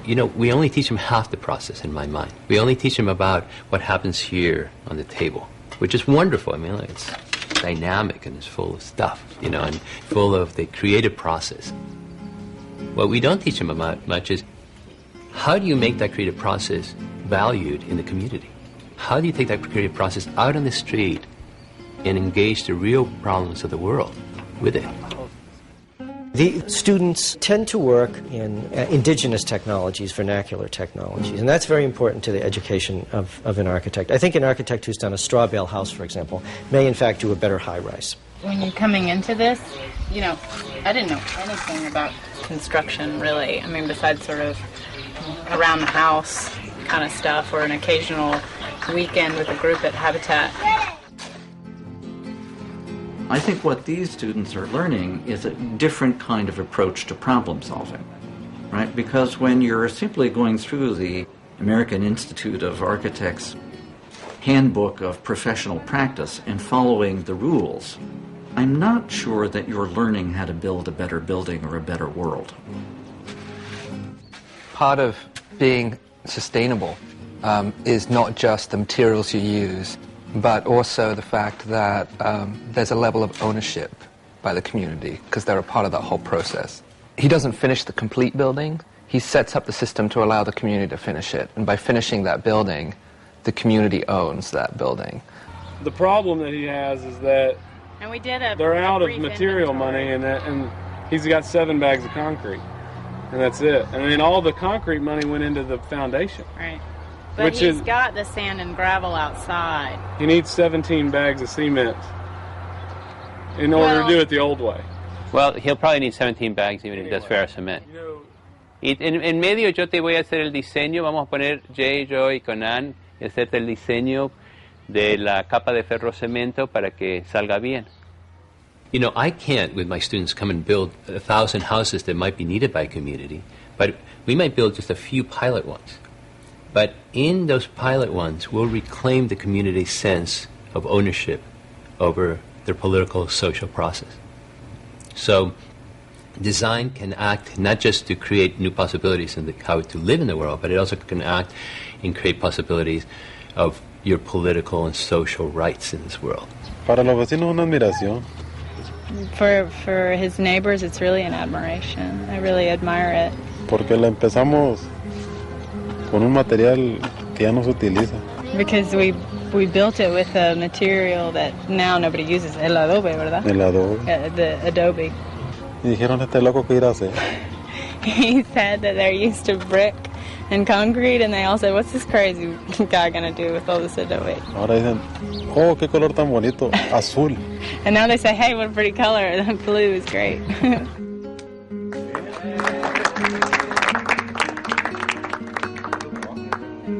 we only teach them half the process in my mind. We only teach them about what happens here on the table, which is wonderful. I mean, it's dynamic and it's full of stuff, and full of the creative process. What we don't teach them about much is how do you make that creative process valued in the community? How do you take that creative process out on the street and engage the real problems of the world with it? The students tend to work in indigenous technologies, vernacular technologies, and that's very important to the education of an architect. I think an architect who's done a straw bale house, for example, may in fact do a better high-rise. When you're coming into this, I didn't know anything about construction, really. I mean, besides sort of around the house kind of stuff or an occasional weekend with a group at Habitat. I think what these students are learning is a different kind of approach to problem solving, right? Because when you're simply going through the American Institute of Architects handbook of professional practice and following the rules, I'm not sure that you're learning how to build a better building or a better world. Part of being sustainable is not just the materials you use, but also the fact that there's a level of ownership by the community because they're a part of that whole process. He doesn't finish the complete building. He sets up the system to allow the community to finish it. And by finishing that building, the community owns that building. The problem that he has is that they're out of material money, and he's got 7 bags of concrete, and that's it. And then all the concrete money went into the foundation. Right. But he's got the sand and gravel outside. He needs 17 bags of cement in order to do it the old way. Well, he'll probably need 17 bags even if he does ferro cement. Y en medio yo te voy a hacer el diseño, vamos a poner Jay, yo y Conan, y hacerte el diseño de la capa de ferro cemento para que salga bien. I can't, with my students, come and build 1,000 houses that might be needed by a community, but we might build just a few pilot ones. But in those pilot ones, we'll reclaim the community's sense of ownership over their political, social process. So design can act not just to create new possibilities in how to live in the world, but it also can act and create possibilities of your political and social rights in this world. Para los vecinos una admiración. For his neighbors, it's really an admiration. I really admire it. Porque la empezamos con un material que ya no se utiliza. Because we built it with a material that now nobody uses, el adobe, ¿verdad? El adobe. The adobe. Y dijeron, este loco, ¿qué irá a hacer? He said that they're used to brick and concrete, and they all said, what's this crazy guy going to do with all this adobe? Ahora dicen, oh, qué color tan bonito, azul. And now they say, hey, what a pretty color, blue is great.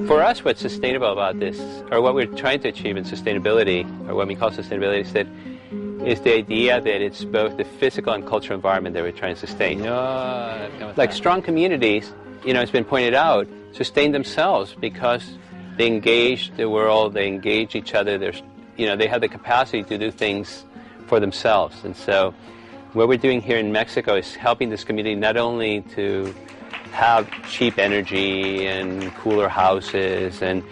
For us, what's sustainable about this, or what we're trying to achieve in sustainability, or what we call sustainability, is the idea that it's both the physical and cultural environment that we're trying to sustain. Like strong communities, it's been pointed out, sustain themselves because they engage the world, they engage each other. They have the capacity to do things for themselves. And so what we're doing here in Mexico is helping this community not only to have cheap energy and cooler houses and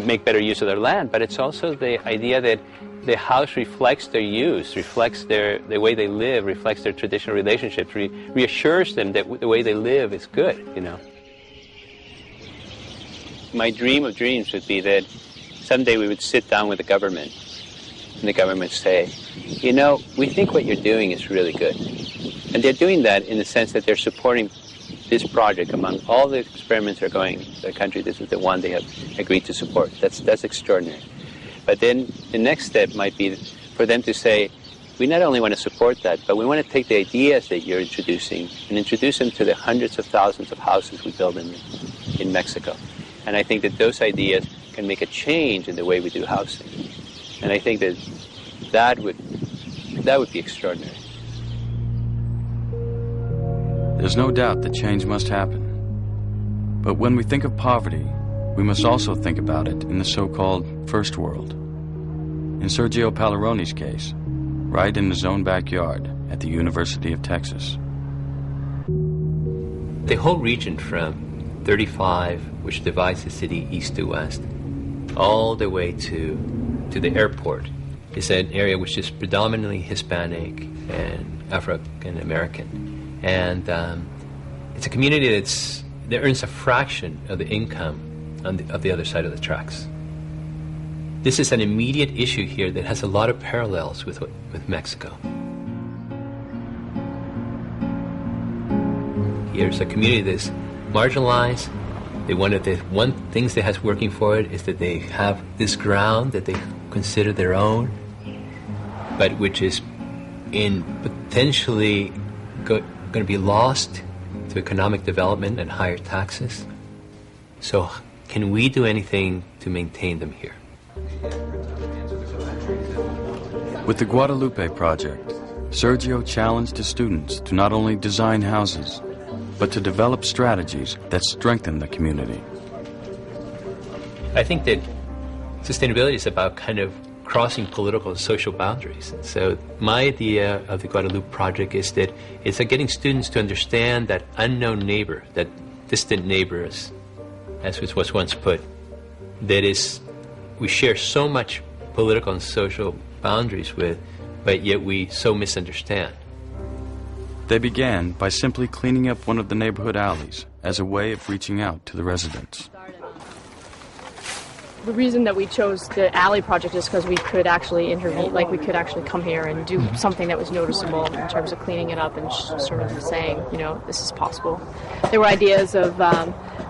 make better use of their land, but it's also the idea that the house reflects their use, reflects the way they live, reflects their traditional relationships, reassures them that the way they live is good, My dream of dreams would be that someday we would sit down with the government and the government would say, we think what you're doing is really good. And they're doing that in the sense that they're supporting this project among all the experiments that are going in the country. This is the one they have agreed to support. That's extraordinary. But then the next step might be for them to say, we not only want to support that, but we want to take the ideas that you're introducing and introduce them to the hundreds of thousands of houses we build in Mexico. And I think that those ideas can make a change in the way we do housing. And I think that would be extraordinary. There's no doubt that change must happen. But when we think of poverty, we must also think about it in the so-called first world. In Sergio Paleroni's case, right in his own backyard at the University of Texas. The whole region from 35, which divides the city east to west, all the way to the airport, is an area which is predominantly Hispanic and African American. And it's a community that earns a fraction of the income of the other side of the tracks. This is an immediate issue here that has a lot of parallels with Mexico. Here's a community that's marginalized. One of the things that has working for it is that they have this ground that they consider their own, but which is potentially going to be lost to economic development and higher taxes. So can we do anything to maintain them here? With the Guadalupe project, Sergio challenged his students to not only design houses, but to develop strategies that strengthen the community. I think that sustainability is about kind of crossing political and social boundaries. So my idea of the Guadalupe project is that it's like getting students to understand that unknown neighbor, that distant neighbor, as was once put, that is, we share so much political and social boundaries with, but yet we so misunderstand. They began by simply cleaning up one of the neighborhood alleys as a way of reaching out to the residents. The reason that we chose the alley project is because we could actually intervene, like we could actually come here and do something that was noticeable in terms of cleaning it up and sort of saying, you know, this is possible. There were ideas of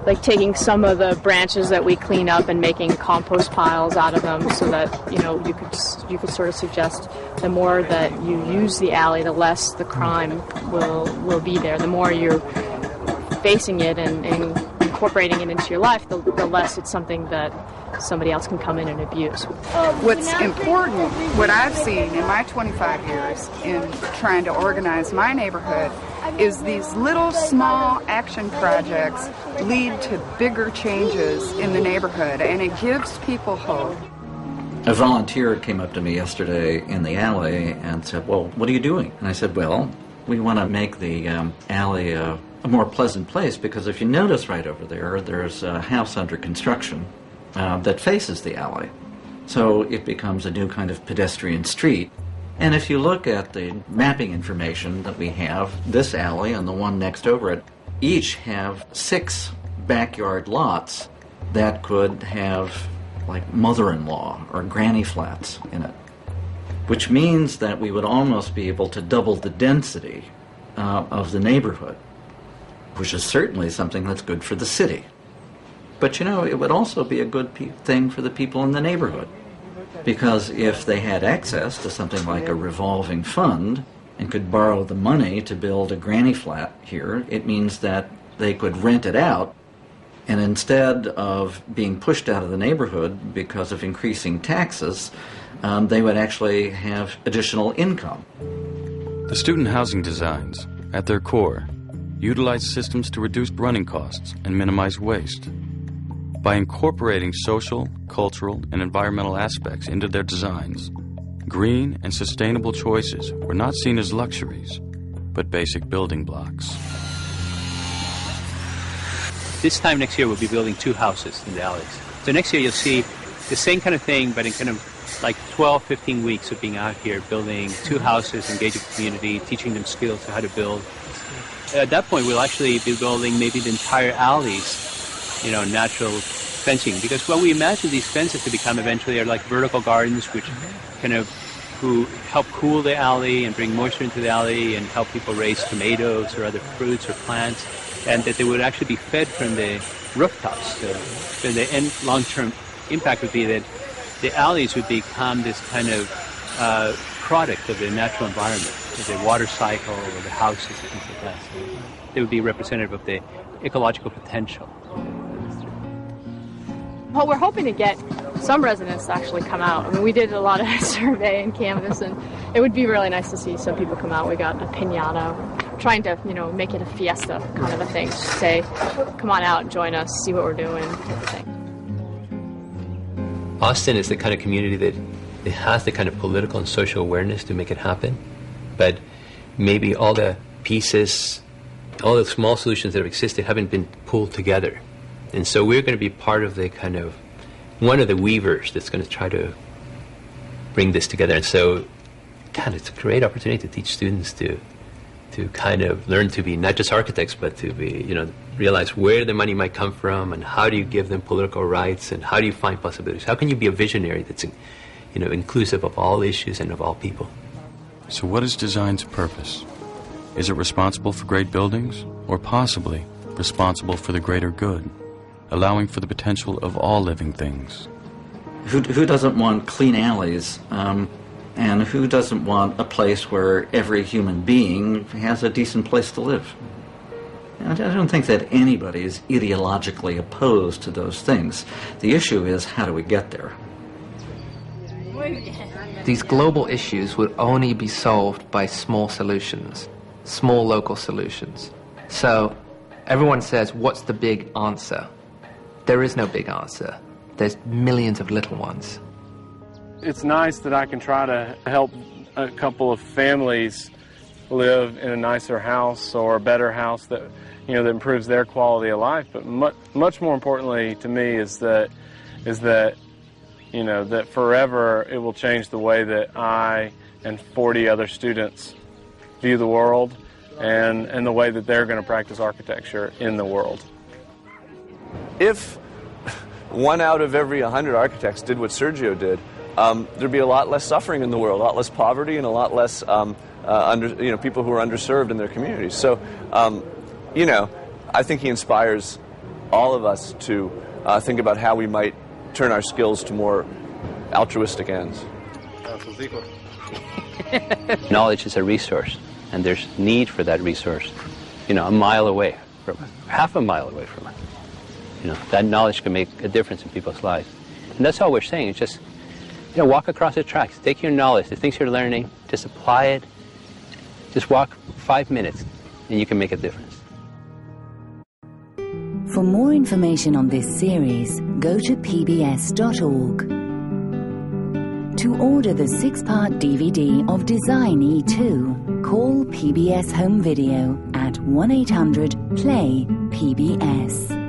like taking some of the branches that we clean up and making compost piles out of them, so that, you know, you could sort of suggest the more that you use the alley, the less the crime will be there. The more you're facing it and incorporating it into your life, the less it's something that somebody else can come in and abuse. What's important, what I've seen in my 25 years in trying to organize my neighborhood, is these little small action projects lead to bigger changes in the neighborhood, and it gives people hope. A volunteer came up to me yesterday in the alley and said, well, what are you doing? And I said, well, we want to make the alley a more pleasant place, because if you notice right over there, there's a house under construction that faces the alley. So it becomes a new kind of pedestrian street. And if you look at the mapping information that we have, this alley and the one next over it each have 6 backyard lots that could have like mother-in-law or granny flats in it, which means that we would almost be able to double the density of the neighborhood, which is certainly something that's good for the city. But, you know, it would also be a good thing for the people in the neighborhood, because if they had access to something like a revolving fund and could borrow the money to build a granny flat here, it means that they could rent it out, and instead of being pushed out of the neighborhood because of increasing taxes, they would actually have additional income. The student housing designs, at their core, utilize systems to reduce running costs and minimize waste. By incorporating social, cultural, and environmental aspects into their designs, green and sustainable choices were not seen as luxuries, but basic building blocks. This time next year, we'll be building 2 houses in the alleys. So next year, you'll see the same kind of thing, but in kind of like 12, 15 weeks of being out here, building 2 houses, engaging the community, teaching them skills to how to build. At that point, we'll actually be building maybe the entire alleys, you know, natural fencing, because what we imagine these fences to become eventually are like vertical gardens, which kind of help cool the alley and bring moisture into the alley and help people raise tomatoes or other fruits or plants, and that they would actually be fed from the rooftops. So the end long-term impact would be that the alleys would become this kind of product of the natural environment, of the water cycle or the houses and things like that. So they would be representative of the ecological potential. Well, we're hoping to get some residents to actually come out. I mean, we did a lot of survey and canvas, and it would be really nice to see some people come out. We got a piñata. We're trying to, you know, make it a fiesta kind of a thing. Just say, come on out, join us, see what we're doing, type of thing. Austin is the kind of community that it has the kind of political and social awareness to make it happen, but maybe all the pieces all the small solutions that have existed haven't been pulled together. And so we're going to be part of the kind of, one of the weavers that's going to try to bring this together. And so, God, it's a great opportunity to teach students to kind of learn to be not just architects, but to be, realize where the money might come from, and how do you give them political rights, and how do you find possibilities? How can you be a visionary that's, inclusive of all issues and of all people? So what is design's purpose? Is it responsible for great buildings, or possibly responsible for the greater good, allowing for the potential of all living things? Who doesn't want clean alleys? And who doesn't want a place where every human being has a decent place to live? I don't think that anybody is ideologically opposed to those things. The issue is, how do we get there? These global issues would only be solved by small solutions, small local solutions. So everyone says, what's the big answer? There is no big answer. There's millions of little ones. It's nice that I can try to help a couple of families live in a nicer house or a better house that, that improves their quality of life. But much more importantly to me is that that forever it will change the way that I and 40 other students view the world and the way that they're going to practice architecture in the world. If 1 out of every 100 architects did what Sergio did, there'd be a lot less suffering in the world, a lot less poverty, and a lot less people who are underserved in their communities. So, I think he inspires all of us to think about how we might turn our skills to more altruistic ends. Knowledge is a resource, and there's need for that resource, a mile away from us, half a mile away from us. That knowledge can make a difference in people's lives. And that's all we're saying. It's just, walk across the tracks. Take your knowledge, the things you're learning, just apply it. Just walk 5 minutes, and you can make a difference. For more information on this series, go to pbs.org. To order the 6-part DVD of Design E2, call PBS Home Video at 1-800-PLAY-PBS.